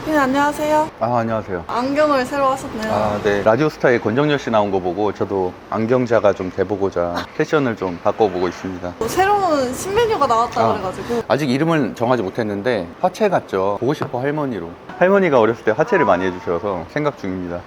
대표님 안녕하세요. 안녕하세요. 안경을 새로 하셨네요. 네. 라디오스타에 권정열 씨 나온 거 보고 저도 안경자가 좀 돼보고자 패션을 좀 바꿔보고 있습니다. 또 새로운 신메뉴가 나왔다 그래가지고 아직 이름을 정하지 못했는데 화채 같죠? 보고 싶어 할머니로. 할머니가 어렸을 때 화채를 많이 해주셔서 생각 중입니다.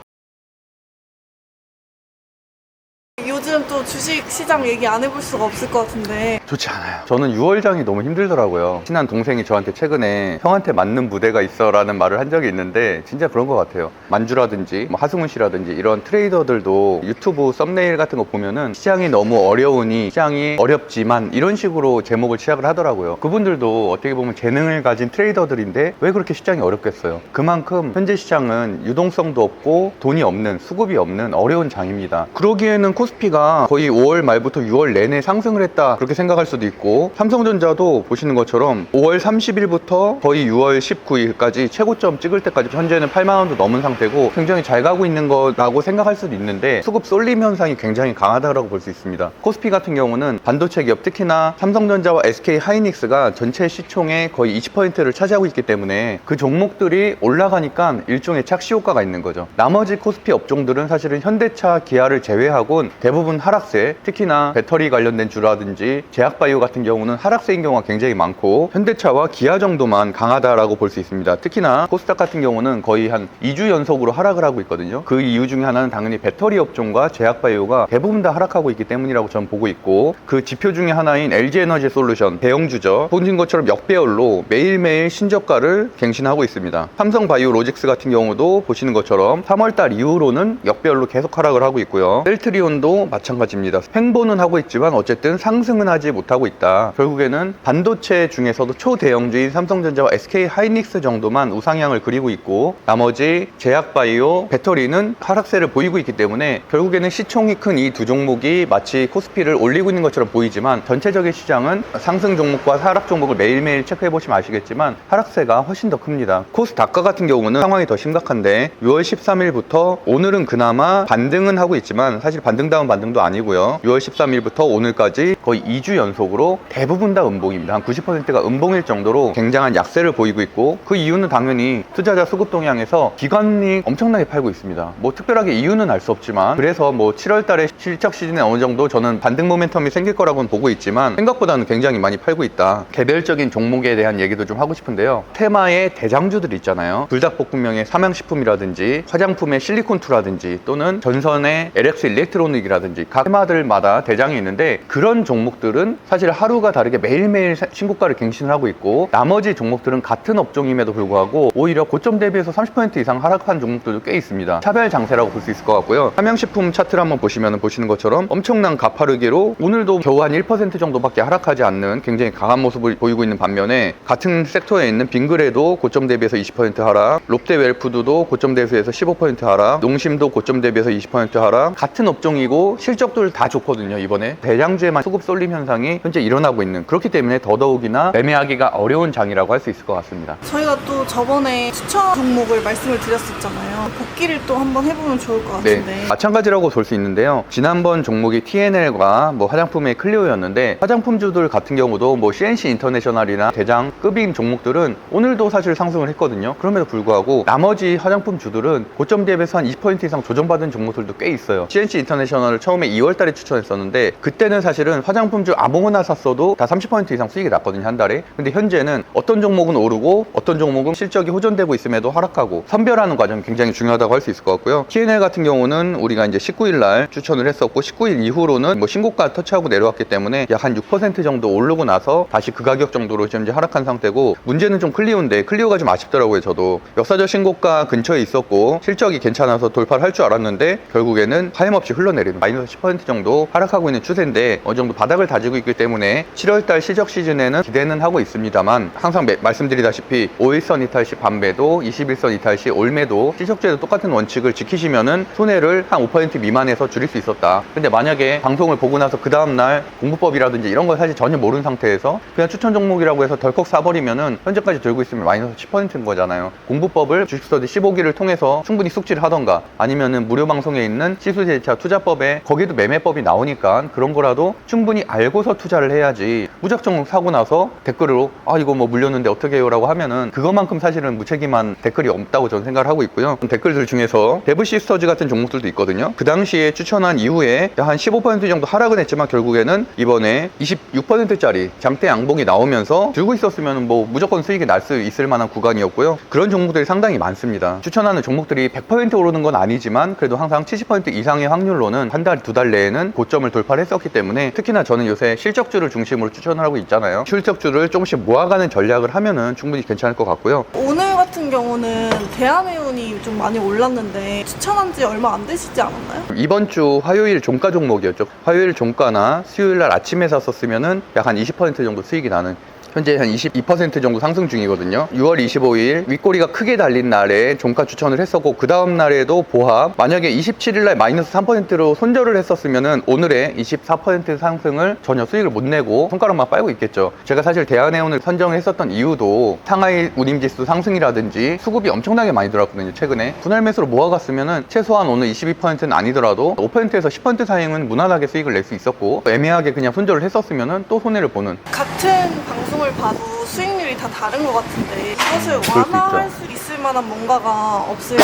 요즘 또 주식 시장 얘기 안 해볼 수가 없을 것 같은데 좋지 않아요. 저는 6월장이 너무 힘들더라고요. 친한 동생이 저한테 최근에 형한테 맞는 무대가 있어 라는 말을 한 적이 있는데 진짜 그런 것 같아요. 만주라든지 뭐 하승훈 씨라든지 이런 트레이더들도 유튜브 썸네일 같은 거 보면은 시장이 너무 어려우니 시장이 어렵지만 이런 식으로 제목을 시작을 하더라고요. 그분들도 어떻게 보면 재능을 가진 트레이더들인데 왜 그렇게 시장이 어렵겠어요? 그만큼 현재 시장은 유동성도 없고 돈이 없는, 수급이 없는 어려운 장입니다. 그러기에는 코스피가 거의 5월 말부터 6월 내내 상승을 했다 그렇게 생각할 수도 있고, 삼성전자도 보시는 것처럼 5월 30일부터 거의 6월 19일까지 최고점 찍을 때까지 현재는 8만원도 넘은 상태고 굉장히 잘 가고 있는 거라고 생각할 수도 있는데, 수급 쏠림 현상이 굉장히 강하다고 볼 수 있습니다. 코스피 같은 경우는 반도체 기업, 특히나 삼성전자와 SK 하이닉스가 전체 시총의 거의 20%를 차지하고 있기 때문에 그 종목들이 올라가니까 일종의 착시 효과가 있는 거죠. 나머지 코스피 업종들은 사실은 현대차, 기아를 제외하고는 대부분 하락세, 특히나 배터리 관련된 주라든지 제약바이오 같은 경우는 하락세인 경우가 굉장히 많고 현대차와 기아 정도만 강하다라고 볼 수 있습니다. 특히나 코스닥 같은 경우는 거의 한 2주 연속으로 하락을 하고 있거든요. 그 이유 중에 하나는 당연히 배터리 업종과 제약바이오가 대부분 다 하락하고 있기 때문이라고 저는 보고 있고, 그 지표 중에 하나인 LG에너지 솔루션, 대형주죠. 보신 것처럼 역배열로 매일매일 신저가를 갱신하고 있습니다. 삼성바이오로직스 같은 경우도 보시는 것처럼 3월달 이후로는 역배열로 계속 하락을 하고 있고요. 셀트리온도 마찬가지입니다. 횡보는 하고 있지만 어쨌든 상승은 하지 못하고 있다. 결국에는 반도체 중에서도 초대형주인 삼성전자와 SK 하이닉스 정도만 우상향을 그리고 있고, 나머지 제약바이오, 배터리는 하락세를 보이고 있기 때문에 결국에는 시총이 큰 이 두 종목이 마치 코스피를 올리고 있는 것처럼 보이지만 전체적인 시장은 상승 종목과 하락 종목을 매일매일 체크해 보시면 아시겠지만 하락세가 훨씬 더 큽니다. 코스닥가 같은 경우는 상황이 더 심각한데 6월 13일부터 오늘은 그나마 반등은 하고 있지만 사실 반등다운 반등도 아니고요. 6월 13일부터 오늘까지 거의 2주 연속으로 대부분 다 음봉입니다. 한 90%가 음봉일 정도로 굉장한 약세를 보이고 있고, 그 이유는 당연히 투자자 수급 동향에서 기관이 엄청나게 팔고 있습니다. 뭐 특별하게 이유는 알 수 없지만, 그래서 뭐 7월 달에 실적 시즌에 어느 정도 저는 반등 모멘텀이 생길 거라고는 보고 있지만 생각보다는 굉장히 많이 팔고 있다. 개별적인 종목에 대한 얘기도 좀 하고 싶은데요. 테마의 대장주들 있잖아요. 불닭볶음면의 삼양식품이라든지 화장품의 실리콘2라든지 또는 전선의 LX 일렉트로닉이라든지 각 테마들마다 대장이 있는데, 그런 종목들은 사실 하루가 다르게 매일매일 신고가를 갱신을 하고 있고, 나머지 종목들은 같은 업종임에도 불구하고 오히려 고점 대비해서 30% 이상 하락한 종목들도 꽤 있습니다. 차별 장세라고 볼 수 있을 것 같고요. 삼양식품 차트를 한번 보시면 보시는 것처럼 엄청난 가파르기로 오늘도 겨우 한 1% 정도밖에 하락하지 않는 굉장히 강한 모습을 보이고 있는 반면에, 같은 섹터에 있는 빙그레도 고점 대비해서 20% 하락, 롯데웰푸드도 고점 대비해서 15% 하락, 농심도 고점 대비해서 20% 하락, 같은 업종이고 실적들 다 좋거든요. 이번에 대장주에만 수급 쏠림 현상이 현재 일어나고 있는, 그렇기 때문에 더더욱이나 매매하기가 어려운 장이라고 할 수 있을 것 같습니다. 저희가 또 저번에 추천 종목을 말씀을 드렸었잖아요. 복귀를 또 한번 해보면 좋을 것 같은데. 네, 마찬가지라고 볼 수 있는데요. 지난번 종목이 TNL과 뭐 화장품의 클리오였는데, 화장품주들 같은 경우도 뭐 CNC 인터내셔널이나 대장급인 종목들은 오늘도 사실 상승을 했거든요. 그럼에도 불구하고 나머지 화장품주들은 고점 대비해서 한 20% 이상 조정받은 종목들도 꽤 있어요. CNC 인터내셔널을 처음에 2월달에 추천했었는데 그때는 사실은 화장품주 아무거나 샀어도 다 30% 이상 수익이 났거든요, 한 달에. 근데 현재는 어떤 종목은 오르고 어떤 종목은 실적이 호전되고 있음에도 하락하고, 선별하는 과정이 굉장히 중요하다고 할 수 있을 것 같고요. TNL 같은 경우는 우리가 이제 19일날 추천을 했었고 19일 이후로는 뭐 신고가 터치하고 내려왔기 때문에 약 한 6% 정도 오르고 나서 다시 그 가격 정도로 지금 이제 하락한 상태고, 문제는 좀 클리오인데 클리오가 좀 아쉽더라고요. 저도 역사적 신고가 근처에 있었고 실적이 괜찮아서 돌파를 할 줄 알았는데 결국에는 하염없이 흘러내리는 마이너스 10% 정도 하락하고 있는 추세인데, 어느 정도 바닥을 다지고 있기 때문에 7월달 실적 시즌에는 기대는 하고 있습니다만, 항상 말씀드리다시피 5일선 이탈 시 반매도, 21선 이탈 시 올매도, 실적주에도 똑같은 원칙을 지키시면은 손해를 한 5% 미만에서 줄일 수 있었다. 근데 만약에 방송을 보고 나서 그 다음날 공부법이라든지 이런 걸 사실 전혀 모르는 상태에서 그냥 추천 종목이라고 해서 덜컥 사버리면은 현재까지 들고 있으면 마이너스 10%인 거잖아요. 공부법을 주식서디 15기를 통해서 충분히 숙지를 하던가, 아니면은 무료 방송에 있는 시수제차 투자법에 거기도 매매법이 나오니까 그런 거라도 충분히 알고서 투자를 해야지 무작정 사고 나서 댓글로 이거 뭐 물렸는데 어떻게 해요? 라고 하면은 그것만큼 사실은 무책임한 댓글이 없다고 저는 생각을 하고 있고요. 댓글들 중에서 데브시스터즈 같은 종목들도 있거든요. 그 당시에 추천한 이후에 한 15% 정도 하락은 했지만 결국에는 이번에 26%짜리 장대 양봉이 나오면서 들고 있었으면 뭐 무조건 수익이 날 수 있을 만한 구간이었고요. 그런 종목들이 상당히 많습니다. 추천하는 종목들이 100% 오르는 건 아니지만 그래도 항상 70% 이상의 확률로는 한 달, 두 달 내에는 고점을 돌파를 했었기 때문에 특히나 저는 요새 실적주를 중심으로 추천을 하고 있잖아요. 실적주를 조금씩 모아가는 전략을 하면은 충분히 괜찮을 것 같고요. 오늘 같은 경우는 대한해운이 좀 많이 올랐는데 추천한 지 얼마 안 되시지 않았나요? 이번 주 화요일 종가 종목이었죠. 화요일 종가나 수요일 날 아침에 샀었으면은 약 한 20% 정도 수익이 나는, 현재 한 22% 정도 상승 중이거든요. 6월 25일 윗꼬리가 크게 달린 날에 종가 추천을 했었고 그 다음 날에도 보합, 만약에 27일 날 마이너스 3%로 손절을 했었으면은 오늘의 24% 상승을 전혀 수익을 못 내고 손가락만 빨고 있겠죠. 제가 사실 대한해운을 선정했었던 이유도 상하이 운임지수 상승이라든지 수급이 엄청나게 많이 들어왔거든요. 최근에 분할 매수로 모아갔으면은 최소한 오늘 22%는 아니더라도 5%에서 10% 사이는 무난하게 수익을 낼 수 있었고, 애매하게 그냥 손절을 했었으면은 또 손해를 보는. 같은 방송을 봐도 수익률이 다 다른 것 같은데 이것을 수 완화할 수 있을 만한 뭔가가 없을까?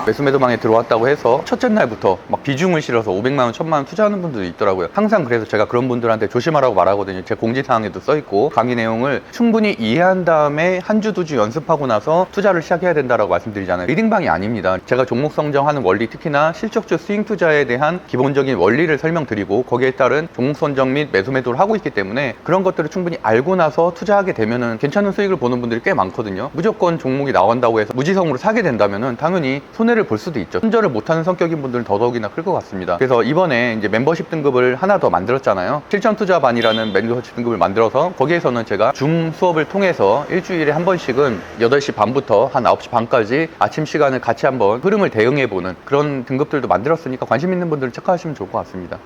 매수 매도망에 들어왔다고 해서 첫째 날부터 막 비중을 실어서 500만 원, 1000만 원 투자하는 분들도 있더라고요. 항상 그래서 제가 그런 분들한테 조심하라고 말하거든요. 제 공지사항에도 써있고 강의 내용을 충분히 이해한 다음에 한 주, 두 주 연습하고 나서 투자를 시작해야 된다라고 말씀드리잖아요. 리딩방이 아닙니다. 제가 종목 선정하는 원리, 특히나 실적주 스윙 투자에 대한 기본적인 원리를 설명드리고 거기에 따른 종목 선정 및 매수 매도를 하고 있기 때문에 그런 것들을 충분히 알고 나서 투자하게 되면은 괜찮은 수익을 보는 분들이 꽤 많거든요. 무조건 종목이 나온다고 해서 무지성으로 사게 된다면은 당연히 손해를 볼 수도 있죠. 손절을 못하는 성격인 분들은 더더욱이나 클 것 같습니다. 그래서 이번에 이제 멤버십 등급을 하나 더 만들었잖아요. 실전 투자반이라는 멤버십 등급을 만들어서 거기에서는 제가 줌 수업을 통해서 일주일에 한 번씩은 8시 반부터 한 9시 반까지 아침 시간을 같이 한번 흐름을 대응해보는 그런 등급들도 만들었으니까 관심 있는 분들은 체크하시면 좋을 것 같습니다.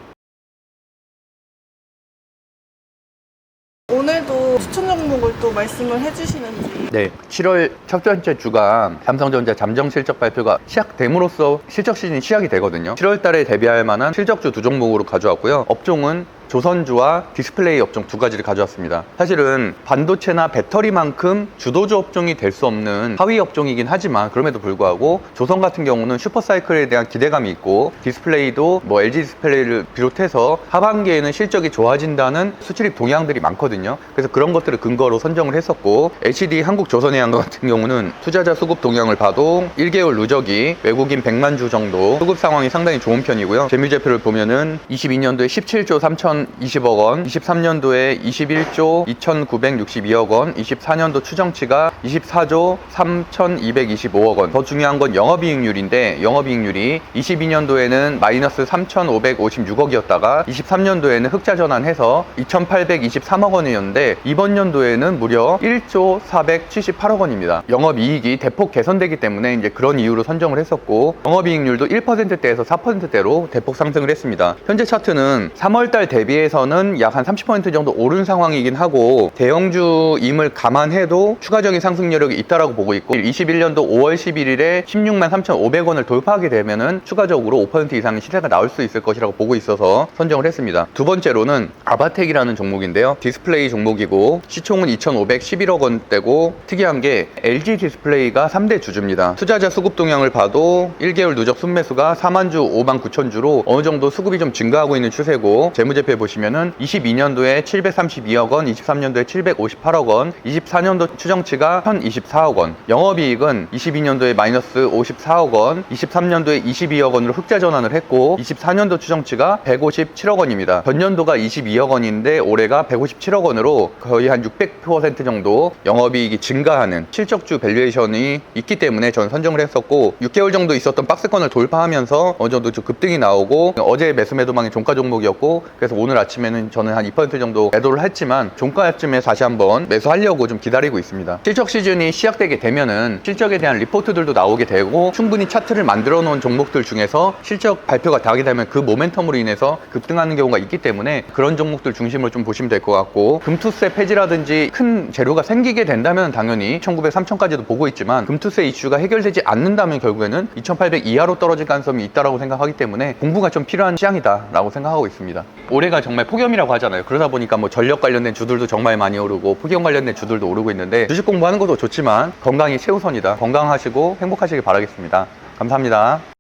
오늘도 추천 종목을 또 말씀을 해주시는지. 네, 7월 첫 번째 주가 삼성전자 잠정 실적 발표가 시작됨으로써 실적 시즌이 시작이 되거든요. 7월 달에 대비할 만한 실적주 두 종목으로 가져왔고요. 업종은 조선주와 디스플레이 업종 두 가지를 가져왔습니다. 사실은 반도체나 배터리만큼 주도주 업종이 될 수 없는 하위 업종이긴 하지만 그럼에도 불구하고 조선 같은 경우는 슈퍼사이클에 대한 기대감이 있고 디스플레이도 뭐 LG 디스플레이를 비롯해서 하반기에는 실적이 좋아진다는 수출입 동향들이 많거든요. 그래서 그런 것들을 근거로 선정을 했었고, LCD 한국조선해양과 같은 경우는 투자자 수급 동향을 봐도 1개월 누적이 외국인 100만 주 정도 수급 상황이 상당히 좋은 편이고요. 재무제표를 보면은 22년도에 17조 3,020억 원, 23년도에 21조 2,962억 원, 24년도 추정치가 24조 3,225억 원. 더 중요한 건 영업이익률인데 영업이익률이 22년도에는 마이너스 3,556억이었다가 23년도에는 흑자 전환해서 2,823억 원이었는데 이번 연도에는 무려 1조 478억 원입니다. 영업이익이 대폭 개선되기 때문에 이제 그런 이유로 선정을 했었고, 영업이익률도 1%대에서 4%대로 대폭 상승을 했습니다. 현재 차트는 3월달 대비해서는 약 한 30% 정도 오른 상황이긴 하고 대형주임을 감안해도 추가적인 상승 여력이 있다라고 보고 있고, 21년도 5월 11일에 16만 3,500원을 돌파하게 되면은 추가적으로 5% 이상의 시세가 나올 수 있을 것이라고 보고 있어서 선정을 했습니다. 두 번째로는 아바텍이라는 종목인데요. 디스플레이 종목이고 시총은 2,511억 원대고, 특이한 게 LG 디스플레이가 3대 주주입니다. 투자자 수급 동향을 봐도 1개월 누적 순매수가 4만 주, 5만 9천 주로 어느 정도 수급이 좀 증가하고 있는 추세고, 재무제표에 보시면은 22년도에 732억 원, 23년도에 758억 원, 24년도 추정치가 1,024억 원, 영업이익은 22년도에 마이너스 54억 원, 23년도에 22억 원으로 흑자 전환을 했고 24년도 추정치가 157억 원입니다. 전년도가 22억 원인데 올해가 157억 원으로 거의 한 600% 정도 영업이익이 증가하는 실적주 밸류에이션이 있기 때문에 저는 선정을 했었고, 6개월 정도 있었던 박스권을 돌파하면서 어느 정도 좀 급등이 나오고 어제 매수 매도망이 종가 종목이었고, 그래서 오늘 아침에는 저는 한 2% 정도 매도를 했지만 종가쯤에 다시 한번 매수하려고 좀 기다리고 있습니다. 실적 시즌이 시작되게 되면은 실적에 대한 리포트들도 나오게 되고 충분히 차트를 만들어 놓은 종목들 중에서 실적 발표가 나게 되면 그 모멘텀으로 인해서 급등하는 경우가 있기 때문에 그런 종목들 중심으로 좀 보시면 될 것 같고, 금투세 폐지라든지 큰 재료가 생기게 된다면 당연히 1900, 3000까지도 보고 있지만 금투세 이슈가 해결되지 않는다면 결국에는 2800 이하로 떨어질 가능성이 있다고 생각하기 때문에 공부가 좀 필요한 시장이다 라고 생각하고 있습니다. 올해가 정말 폭염이라고 하잖아요. 그러다 보니까 뭐 전력 관련된 주들도 정말 많이 오르고 폭염 관련된 주들도 오르고 있는데, 주식 공부하는 것도 좋지만 건강이 최우선이다. 건강하시고 행복하시길 바라겠습니다. 감사합니다.